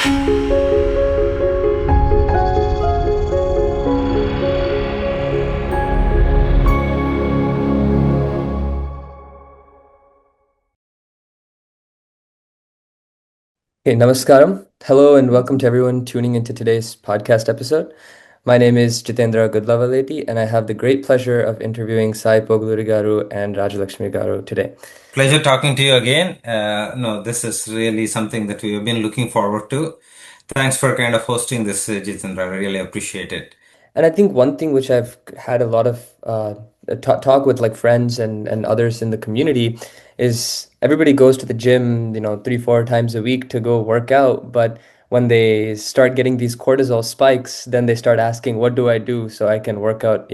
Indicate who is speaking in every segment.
Speaker 1: Okay, namaskaram. Hello and welcome to everyone tuning into today's podcast episode. My name is Jitendra Goodlavaleti and I have the great pleasure of interviewing Sai Pogluri Garu and Raja Lakshmi Garu today.
Speaker 2: Pleasure talking to you again. No, this is really something that we have been looking forward to. Thanks for kind of hosting this, Jitendra. I really appreciate it.
Speaker 1: And I think one thing which I've had a lot of talk with like friends and others in the community is everybody goes to the gym, 3, 4 times a week to go work out. But when they start getting these cortisol spikes, then they start asking, what do I do so I can work out,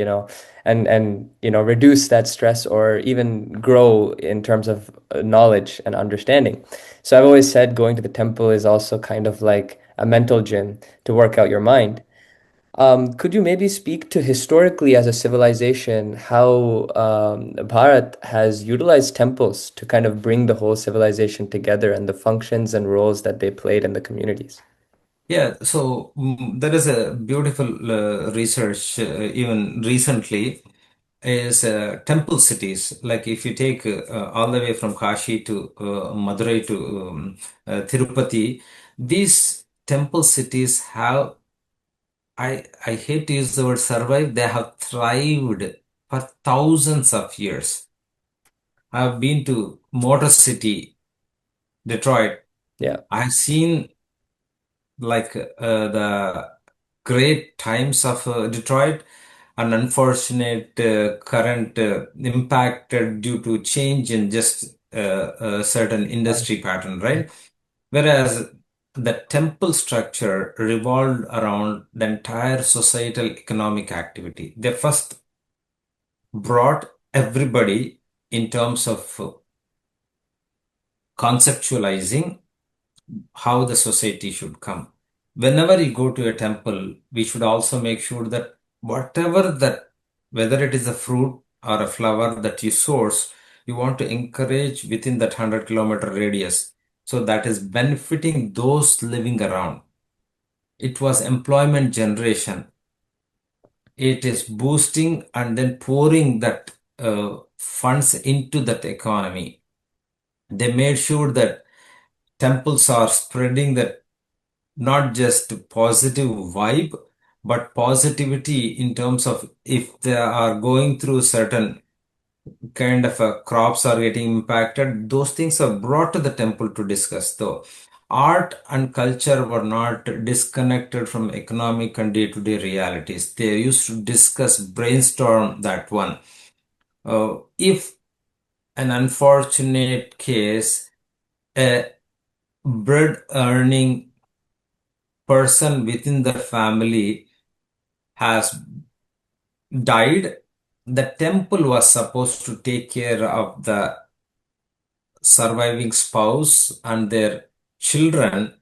Speaker 1: and reduce that stress or even grow in terms of knowledge and understanding. So I've always said going to the temple is also kind of like a mental gym to work out your mind. Could you maybe speak to historically as a civilization how Bharat has utilized temples to kind of bring the whole civilization together and the functions and roles that they played in the communities?
Speaker 2: Yeah, so there is a beautiful research, even recently, is temple cities. Like if you take all the way from Kashi to Madurai to Tirupati, these temple cities have, I hate to use the word survive, they have thrived for thousands of years. I've been to Motor City, Detroit.
Speaker 1: Yeah.
Speaker 2: I've seen like the great times of Detroit, an unfortunate current impacted due to change in just a certain industry pattern, right? Whereas the temple structure revolved around the entire societal economic activity. They first brought everybody in terms of conceptualizing how the society should come. Whenever you go to a temple, we should also make sure that whatever that, whether it is a fruit or a flower that you source, you want to encourage within that 100-kilometer radius. So that is benefiting those living around. It was employment generation. It is boosting and then pouring that funds into that economy. They made sure that temples are spreading that not just positive vibe, but positivity in terms of if they are going through certain kind of crops are getting impacted, those things are brought to the temple to discuss. Though art and culture were not disconnected from economic and day-to-day realities. They used to discuss, brainstorm that one. If an unfortunate case, a bread earning person within the family has died, the temple was supposed to take care of the surviving spouse and their children.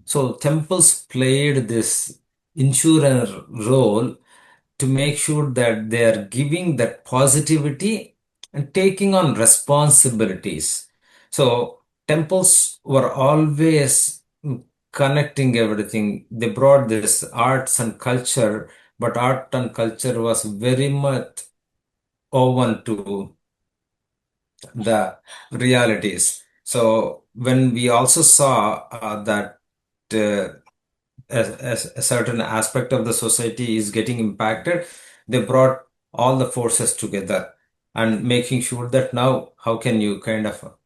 Speaker 2: So temples played this insurance role to make sure that they are giving that positivity and taking on responsibilities. So temples were always connecting everything. They brought this arts and culture, but art and culture was very much open to the realities. So when we also saw that uh, a certain aspect of the society is getting impacted, they brought all the forces together and making sure that now how can you kind of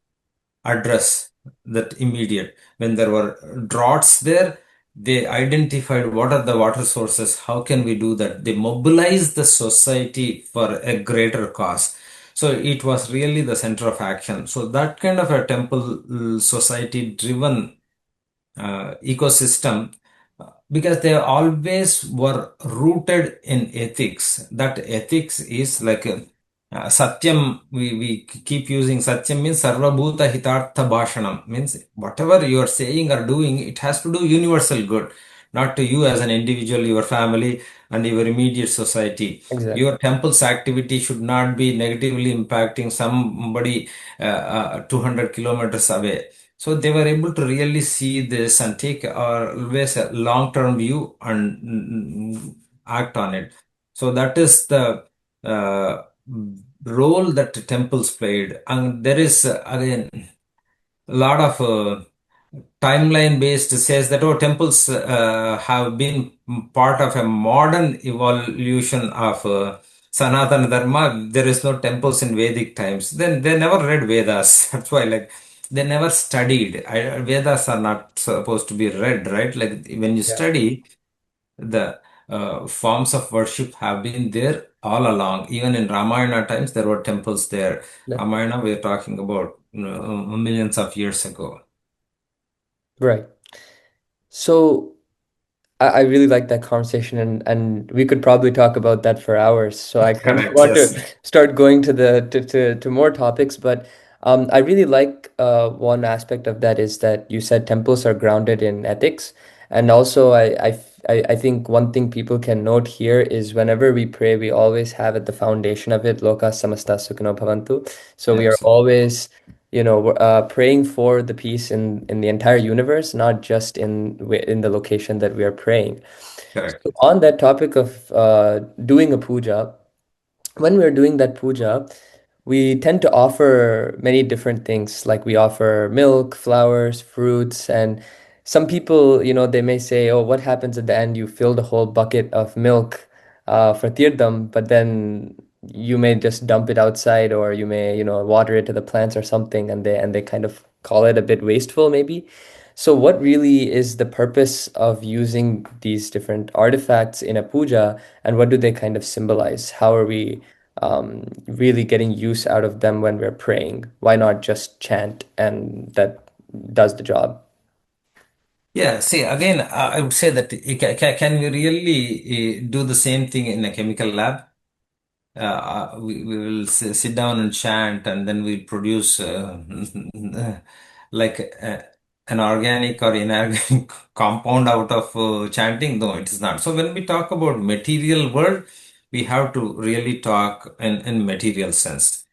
Speaker 2: address that immediate. When there were droughts there, they identified what are the water sources, how can we do that. They mobilized the society for a greater cause. So it was really the center of action. So that kind of a temple society driven ecosystem, because they always were rooted in ethics. That ethics is like Satyam, we keep using Satyam means Sarvabhuta Hitartha Bhashanam, means whatever you are saying or doing, it has to do universal good, not to you as an individual, your family, and your immediate society.
Speaker 1: Exactly.
Speaker 2: Your temple's activity should not be negatively impacting somebody 200 kilometers away. So they were able to really see this and take always a long-term view and act on it. So that is the uh, role that temples played. And there is again a lot of timeline based says that temples have been part of a modern evolution of Sanatana Dharma. There is no temples in Vedic times. Then they never read Vedas. That's why, like, they never studied. Vedas are not supposed to be read, right? Like, when you
Speaker 1: Yeah.
Speaker 2: study, the forms of worship have been there all along. Even in Ramayana times, there were temples there.
Speaker 1: Yeah.
Speaker 2: Ramayana, we're talking about millions of years ago.
Speaker 1: Right. So I really like that conversation, and we could probably talk about that for hours. So I kind of
Speaker 2: Correct.
Speaker 1: want to
Speaker 2: Yes.
Speaker 1: start going to to more topics, but I really like one aspect of that is that you said temples are grounded in ethics, and also I think one thing people can note here is whenever we pray, we always have at the foundation of it loka samasta sukhino bhavantu. So we are
Speaker 2: Absolutely.
Speaker 1: always praying for the peace in the entire universe, not just in the location that we are praying. So
Speaker 2: Correct.
Speaker 1: on that topic of doing a puja, when we're doing that puja, we tend to offer many different things. Like we offer milk, flowers, fruits, and some people, they may say, "Oh, what happens at the end? You fill the whole bucket of milk for tirdam, but then you may just dump it outside, or you may, water it to the plants or something," and they kind of call it a bit wasteful, maybe. So, what really is the purpose of using these different artifacts in a puja, and what do they kind of symbolize? How are we really getting use out of them when we're praying? Why not just chant and that does the job?
Speaker 2: Yeah, see, again, I would say that can we really do the same thing in a chemical lab? We will sit down and chant, and then we'll produce like an organic or inorganic compound out of chanting. No, it is not. So when we talk about material world, we have to really talk in material sense.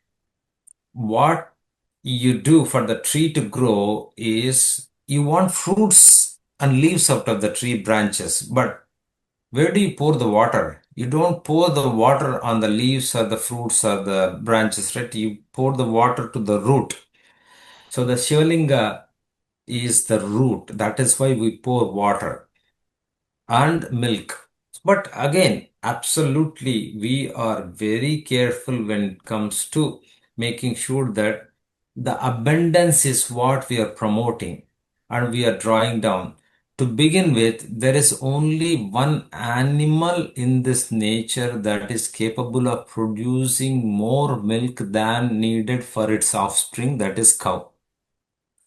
Speaker 2: What you do for the tree to grow is you want fruits and leaves out of the tree branches, but where do you pour the water? You don't pour the water on the leaves or the fruits or the branches, right? You pour the water to the root. So the Shivalinga is the root. That is why we pour water and milk. But again, absolutely, we are very careful when it comes to making sure that the abundance is what we are promoting and we are drawing down. To begin with, there is only one animal in this nature that is capable of producing more milk than needed for its offspring, that is cow.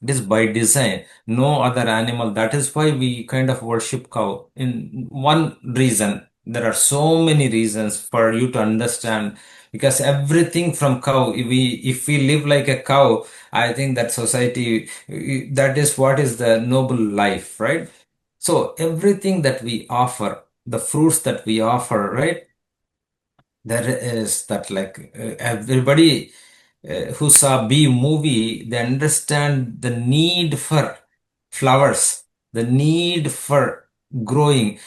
Speaker 2: It is by design, no other animal. That is why we kind of worship cow. In one reason, there are so many reasons for you to understand. Because everything from cow, if we live like a cow, I think that society, that is what is the noble life, right? So everything that we offer, the fruits that we offer, right? There is that, like, everybody who saw Bee movie, they understand the need for flowers, the need for growing.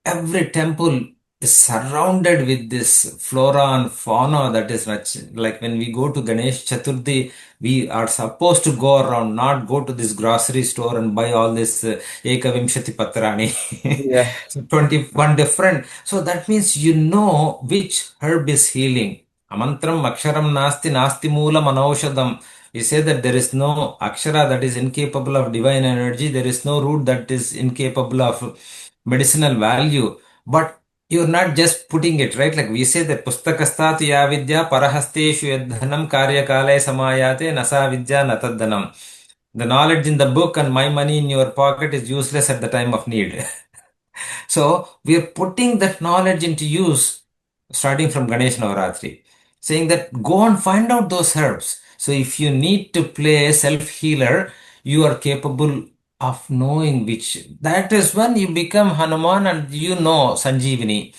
Speaker 2: Every temple is surrounded with this flora and fauna that is much like when we go to Ganesh Chaturthi, we are supposed to go around, not go to this grocery store and buy all this Ekavimshati Patrani.
Speaker 1: Yeah.
Speaker 2: So 21 different. So that means you know which herb is healing. Amantram Aksharam Nasti Nasti Moolam Anaushadam. We say that there is no Akshara that is incapable of divine energy, there is no root that is incapable of medicinal value. But you're not just putting it, right? Like we say that pustakastatu ya vidya parahasteshu yadhanam karya kale samayate nasa vidya natadhanam. The knowledge in the book and my money in your pocket is useless at the time of need. So we are putting that knowledge into use starting from Ganesh Navaratri, saying that go and find out those herbs. So if you need to play a self healer, you are capable of knowing which. That is when you become Hanuman and you know Sanjeevani.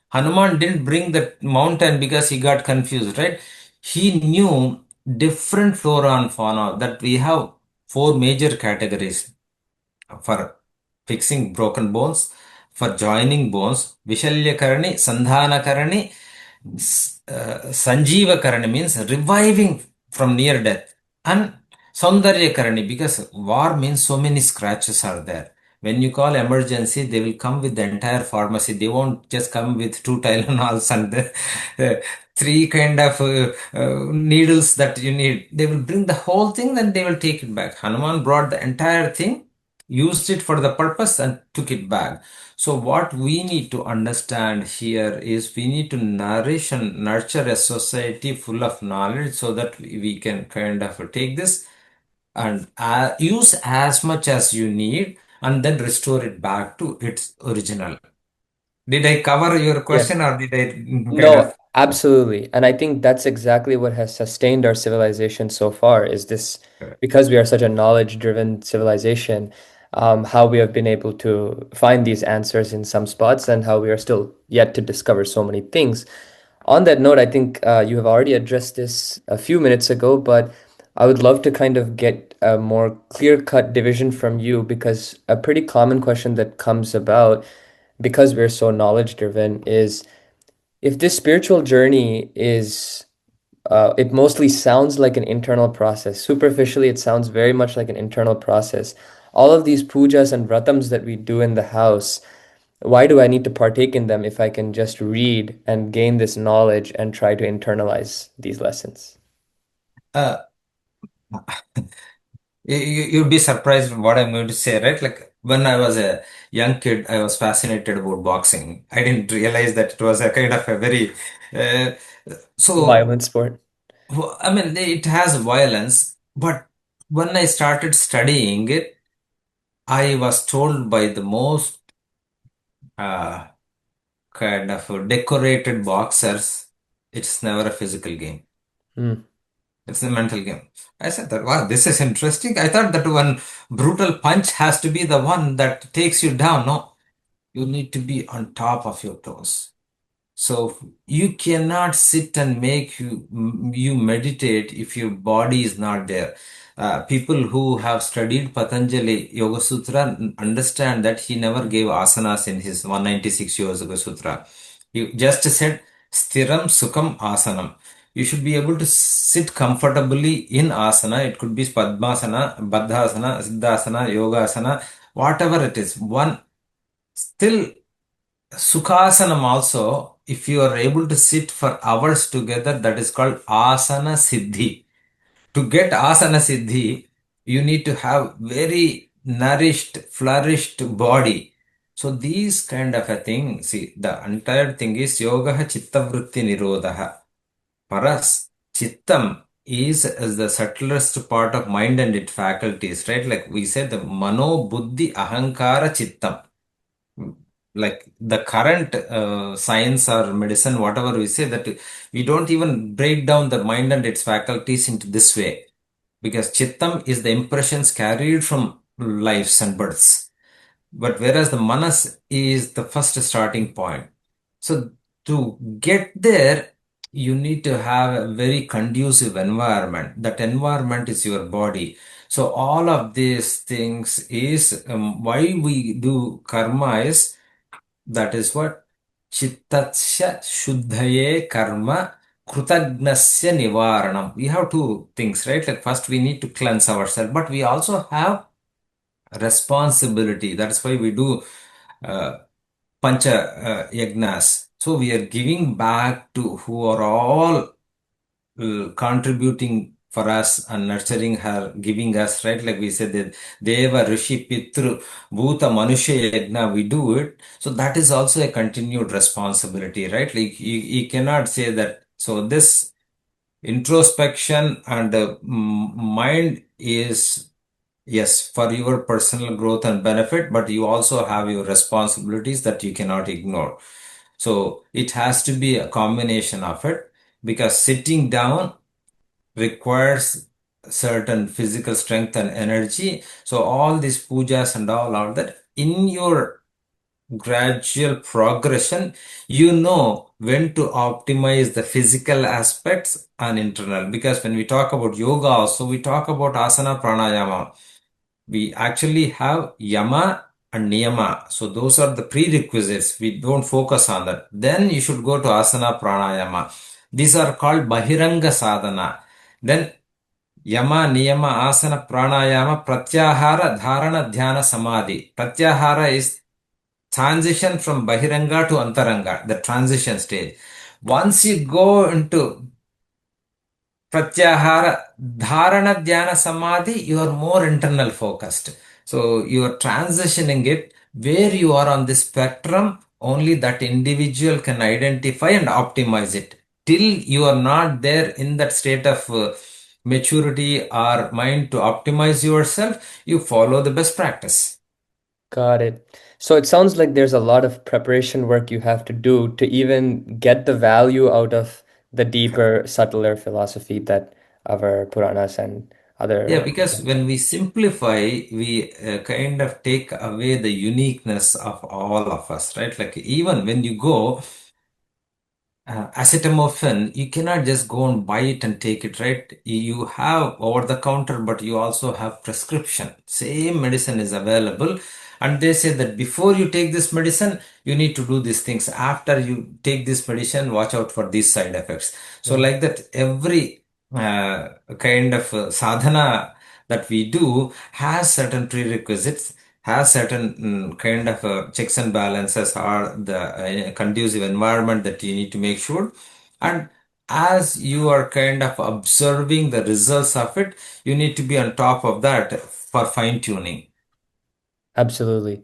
Speaker 2: Hanuman didn't bring that mountain because he got confused, right? He knew different flora and fauna that we have. four major categories for fixing broken bones, for joining bones. Vishalyakarani, Sandhanakarani, Sanjeevakarani means reviving from near death. And Saundaryakarani, because war means so many scratches are there. When you call emergency, they will come with the entire pharmacy. They won't just come with two Tylenols and three kind of needles that you need. They will bring the whole thing, then they will take it back. Hanuman brought the entire thing, used it for the purpose, and took it back. So, what we need to understand here is we need to nourish and nurture a society full of knowledge so that we can kind of take this and use as much as you need and then restore it back to its original. Did I cover your question
Speaker 1: Yes.
Speaker 2: or did I kind
Speaker 1: No,
Speaker 2: of?
Speaker 1: absolutely. And I think that's exactly what has sustained our civilization so far is this because we are such a knowledge-driven civilization, how we have been able to find these answers in some spots and how we are still yet to discover so many things. On that note, I think you have already addressed this a few minutes ago, but I would love to kind of get a more clear-cut division from you because a pretty common question that comes about because we're so knowledge-driven is if this spiritual journey is it mostly sounds like an internal process. Superficially, it sounds very much like an internal process. All of these pujas and vratams that we do in the house, why do I need to partake in them if I can just read and gain this knowledge and try to internalize these lessons?
Speaker 2: Uh, You'd be surprised what I'm going to say, right? Like when I was a young kid, I was fascinated about boxing. I didn't realize that it was a kind of a very, uh, so,
Speaker 1: Violent sport.
Speaker 2: I mean, it has violence, but when I started studying it, I was told by the most uh, kind of decorated boxers, it's never a physical game.
Speaker 1: Hmm.
Speaker 2: It's a mental game. I said that, wow, this is interesting. I thought that one brutal punch has to be the one that takes you down. No, you need to be on top of your toes. So you cannot sit and make you meditate if your body is not there. People who have studied Patanjali Yoga Sutra understand that he never gave asanas in his 196 Yoga Sutra. He just said Sthiram Sukham Asanam. You should be able to sit comfortably in asana. It could be Padmasana, Baddhasana, Siddhasana, Yogasana, whatever it is. One still Sukhasanam also, if you are able to sit for hours together, that is called asana siddhi. To get asana siddhi, you need to have very nourished, flourished body. So these kind of a thing, see, the entire thing is yoga chitta vritti nirodha. Paras, chittam is the subtlest part of mind and its faculties, right? Like we said, the mano, buddhi, ahankara, chittam, like the current science or medicine, whatever we say, that we don't even break down the mind and its faculties into this way because chittam is the impressions carried from lives and births, but whereas the manas is the first starting point. So to get there, you need to have a very conducive environment. That environment is your body. So all of these things is why we do karma is that is what chittatsya shuddhaye karma krutagnasya nivaranam. We have two things, right? Like first we need to cleanse ourselves, but we also have responsibility. That's why we do uh, pancha yagnas. So we are giving back to who are all contributing for us and nurturing her, giving us, right? Like we said, that Deva, Rishi, Pitru, Bhuta, Manusha, Yagna, we do it. So that is also a continued responsibility, right? Like you cannot say that. So this introspection and mind is, yes, for your personal growth and benefit, but you also have your responsibilities that you cannot ignore. So it has to be a combination of it because sitting down requires certain physical strength and energy. So all these pujas and all are that in your gradual progression, you know when to optimize the physical aspects and internal. Because when we talk about yoga, also we talk about asana pranayama. We actually have yama and niyama. So those are the prerequisites. We don't focus on that. Then you should go to asana pranayama. These are called bahiranga sadhana. Then yama, niyama, asana, pranayama, pratyahara, dharana, dhyana, samadhi. Pratyahara is transition from bahiranga to antaranga, the transition stage. Once you go into pratyahara, dharana, dhyana, samadhi, you are more internal focused. So you are transitioning it where you are on the spectrum, only that individual can identify and optimize it. Till you are not there in that state of maturity or mind to optimize yourself, you follow the best practice.
Speaker 1: Got it. So it sounds like there's a lot of preparation work you have to do to even get the value out of the deeper, subtler philosophy that our Puranas and
Speaker 2: Yeah,
Speaker 1: other.
Speaker 2: because when we simplify, we kind of take away the uniqueness of all of us, right? Like even when you go acetaminophen, you cannot just go and buy it and take it, right? You have over the counter, but you also have prescription. Same medicine is available. And they say that before you take this medicine, you need to do these things. After you take this medicine, watch out for these side effects. So,
Speaker 1: Mm.
Speaker 2: like that, every kind of sadhana that we do has certain prerequisites, has certain kind of checks and balances, or the conducive environment that you need to make sure. And as you are kind of observing the results of it, you need to be on top of that for fine tuning.
Speaker 1: Absolutely.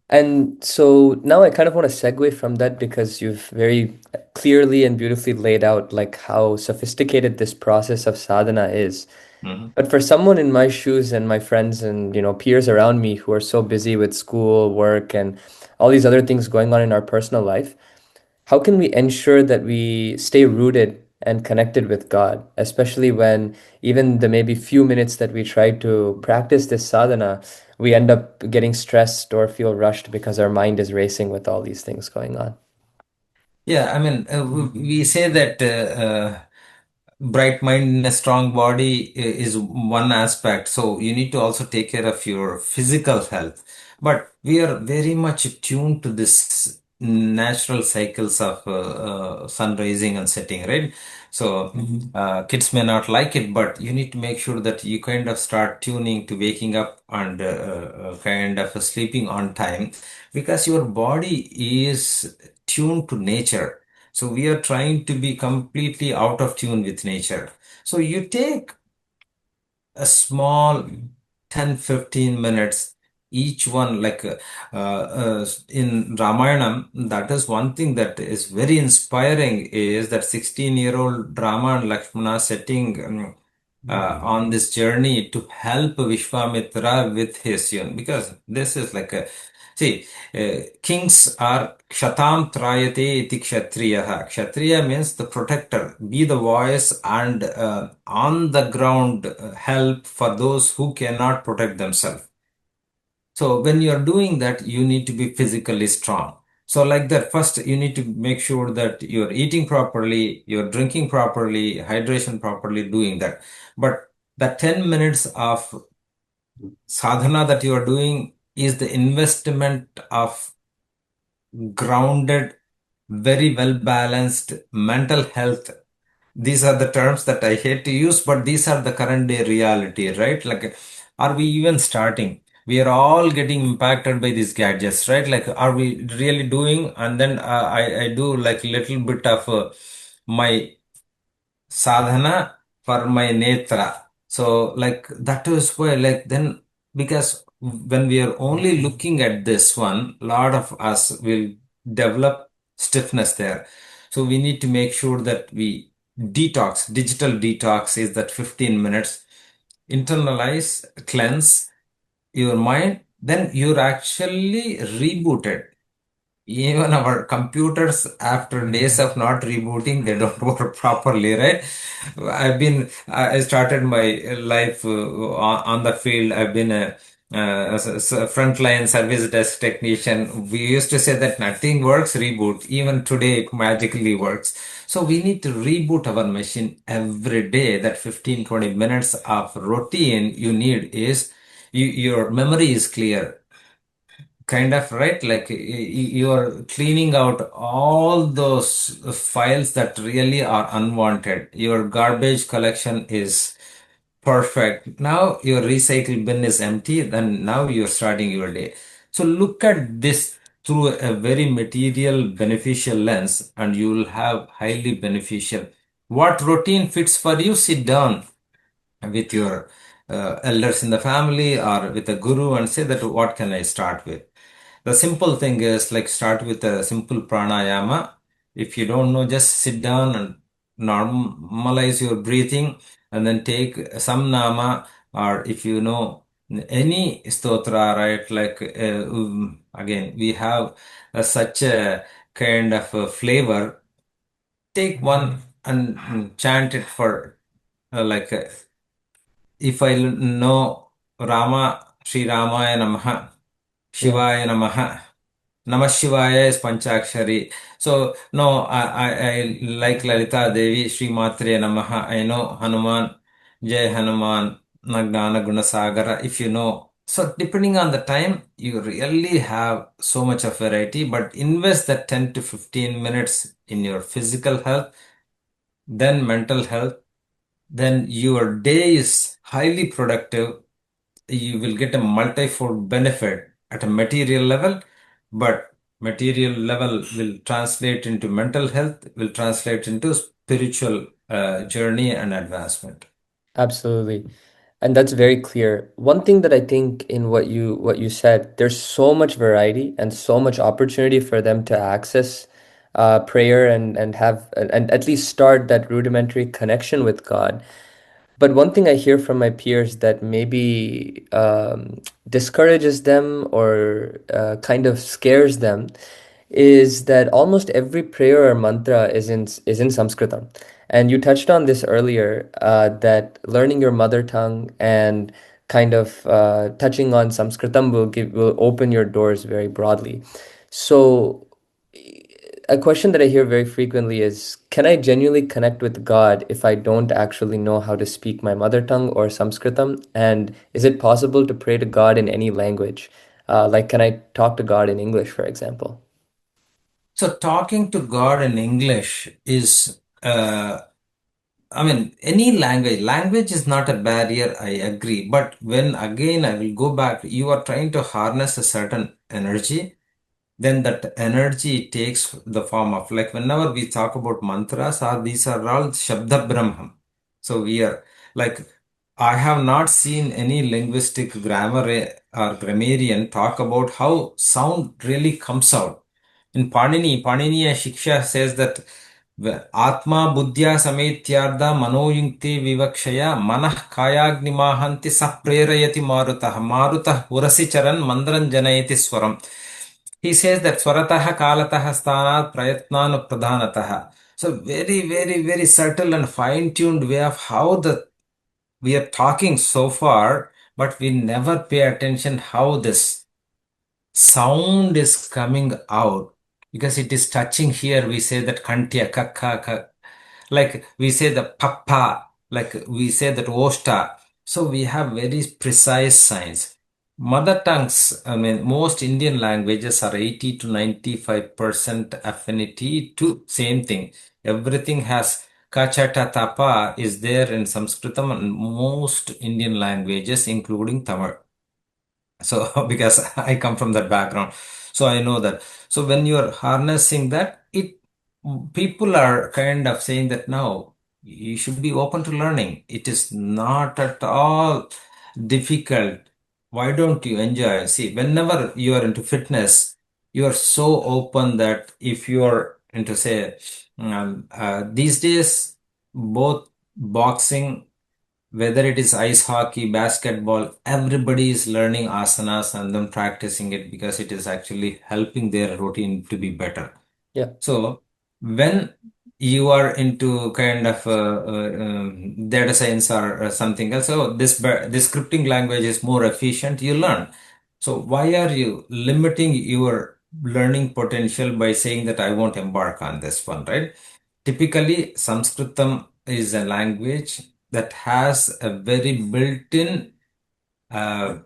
Speaker 1: And so now I kind of want to segue from that because you've very clearly and beautifully laid out like how sophisticated this process of sadhana is.
Speaker 2: Mhm.
Speaker 1: But for someone in my shoes and my friends and peers around me who are so busy with school, work, and all these other things going on in our personal life, how can we ensure that we stay rooted and connected with God, especially when even the maybe few minutes that we try to practice this sadhana, we end up getting stressed or feel rushed because our mind is racing with all these things going on?
Speaker 2: Yeah, I mean, we say that bright mind in a strong body is one aspect. So you need to also take care of your physical health. But we are very much tuned to this natural cycles of sun rising and setting, right? So kids may not like it, but you need to make sure that you kind of start tuning to waking up and kind of sleeping on time, because your body is tuned to nature. So we are trying to be completely out of tune with nature. So you take a small 10-15 minutes each one, like in Ramayanam. That is one thing that is very inspiring, is that 16-year-old Rama and Lakshmana setting on this journey to help Vishwamitra with his young, because this is like a, see, kings are kshatam trayate iti kshatriyaha. Kshatriya means the protector, be the voice and on the ground help for those who cannot protect themselves. So when you are doing that, you need to be physically strong. So like that, first you need to make sure that you're eating properly, you're drinking properly, hydration properly, doing that. But the 10 minutes of sadhana that you are doing is the investment of grounded, very well balanced mental health. These are the terms that I hate to use, but these are the current day reality, right? Like, are we even starting? We are all getting impacted by these gadgets, right? Like, are we really doing? And then I do like little bit of my sadhana for my netra. So like that is why, like then, because when we are only looking at this one, a lot of us will develop stiffness there. So we need to make sure that we detox. Digital detox is that 15 minutes, internalize, cleanse your mind, then you're actually rebooted. Even our computers, after days of not rebooting, they don't work properly, right? I started my life on the field. I've been a as a frontline service desk technician, we used to say that nothing works, reboot. Even today, it magically works. So we need to reboot our machine every day. That 15-20 minutes of routine you need is your memory is clear. Kind of, right? Like you're cleaning out all those files that really are unwanted. Your garbage collection is perfect. Now your recycle bin is empty, then now you're starting your day. So look at this through a very material beneficial lens and you will have highly beneficial. What routine fits for you? Sit down with your elders in the family or with a guru and say that what can I start with? The simple thing is like start with a simple pranayama. If you don't know, just sit down and normalize your breathing and then take some nama, or if you know any stotra, right? Like again, we have such a kind of a flavor. Take one and chant it for like if I know Rama, Sri Ramaya Namaha,
Speaker 1: Yeah,
Speaker 2: Shivaya Namaha. Namah Shivaya is Panchakshari. So, no, I like Lalita Devi, Sri Matre Namaha. I know Hanuman, Jai Hanuman, Nagnana Gunasagara, if you know. So, depending on the time, you really have so much of variety, but invest that 10 to 15 minutes in your physical health, then mental health, then your day is highly productive. You will get a multi-fold benefit at a material level, but material level will translate into mental health, will translate into spiritual journey and advancement.
Speaker 1: absolutely. And that's very clear. One thing that I think in what you said, there's so much variety and so much opportunity for them to access prayer and have and at least start that rudimentary connection with God. But one thing I hear from my peers that maybe discourages them or kind of scares them is that almost every prayer or mantra is in Sanskritam. And you touched on this earlier, that learning your mother tongue and kind of touching on Sanskritam will open your doors very broadly. So a question that I hear very frequently is, can I genuinely connect with God if I don't actually know how to speak my mother tongue or Sanskritam? And is it possible to pray to God in any language? Like, can I talk to God in English, for example?
Speaker 2: So, talking to God in English is, I mean, any language is not a barrier, I agree. But when again, I will go back, you are trying to harness a certain energy, then that energy takes the form of like whenever we talk about mantras or these are all Shabda Brahman. So we are like I have not seen any linguistic grammar or grammarian talk about how sound really comes out. In Paniniya Shiksha says that Atma Buddhya Sametyarda Manoyunkti Vivakshaya Manah Kayagnimahanti Saprerayati Marutah Marutah Urasi Charan Mandran Janayati Swaram. He says that Swaratah Kalatah Sthanat Prayatnanu Pradhanatah. So very, very, very subtle and fine-tuned way of how the we are talking so far, but we never pay attention how this sound is coming out because it is touching here. We say that kantya, kakka, like we say the papa, like we say that osta. So we have very precise signs. Mother tongues, I mean, most Indian languages are 80 to 95% affinity to same thing. Everything has kachata tapa is there in Sanskritam and most Indian languages, including Tamil. So because I come from that background, so I know that. So when you're harnessing that, it people are kind of saying that now you should be open to learning. It is not at all difficult. Why don't you enjoy? See, whenever you are into fitness, you are so open that if you are into say these days, both boxing, whether it is ice hockey, basketball, everybody is learning asanas and then practicing it because it is actually helping their routine to be better.
Speaker 1: Yeah.
Speaker 2: So when you are into kind of data science or something else. So this scripting language is more efficient. You learn. So why are you limiting your learning potential by saying that I won't embark on this one, right? Typically, Sanskritam is a language that has a very built-in uh,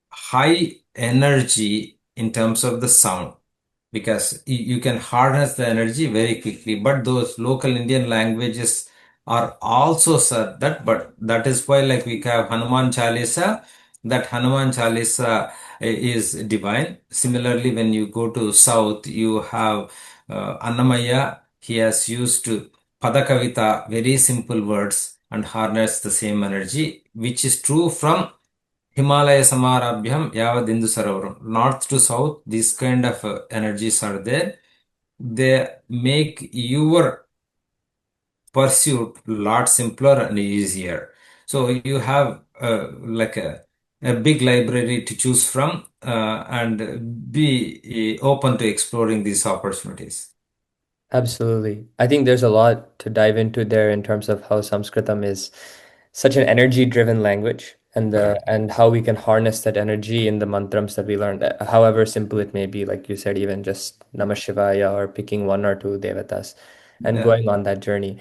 Speaker 2: high energy in terms of the sound because you can harness the energy very quickly. But those local Indian languages are also said that, but that is why, like we have Hanuman Chalisa, that Hanuman Chalisa is divine. Similarly, when you go to South, you have Annamaya. He has used Padakavita, very simple words, and harness the same energy, which is true from Himalaya Samarabhyam Yavadindu Sarovaram. North to south, these kind of energies are there. They make your pursuit a lot simpler and easier. So you have like a big library to choose from and be open to exploring these opportunities.
Speaker 1: Absolutely. I think there's a lot to dive into there in terms of how Sanskritam is such an energy-driven language
Speaker 2: Correct.
Speaker 1: and how we can harness that energy in the mantrams that we learned, however simple it may be, like you said, even just Namah Shivaya or picking one or two devatas and
Speaker 2: Yeah.
Speaker 1: going on that journey.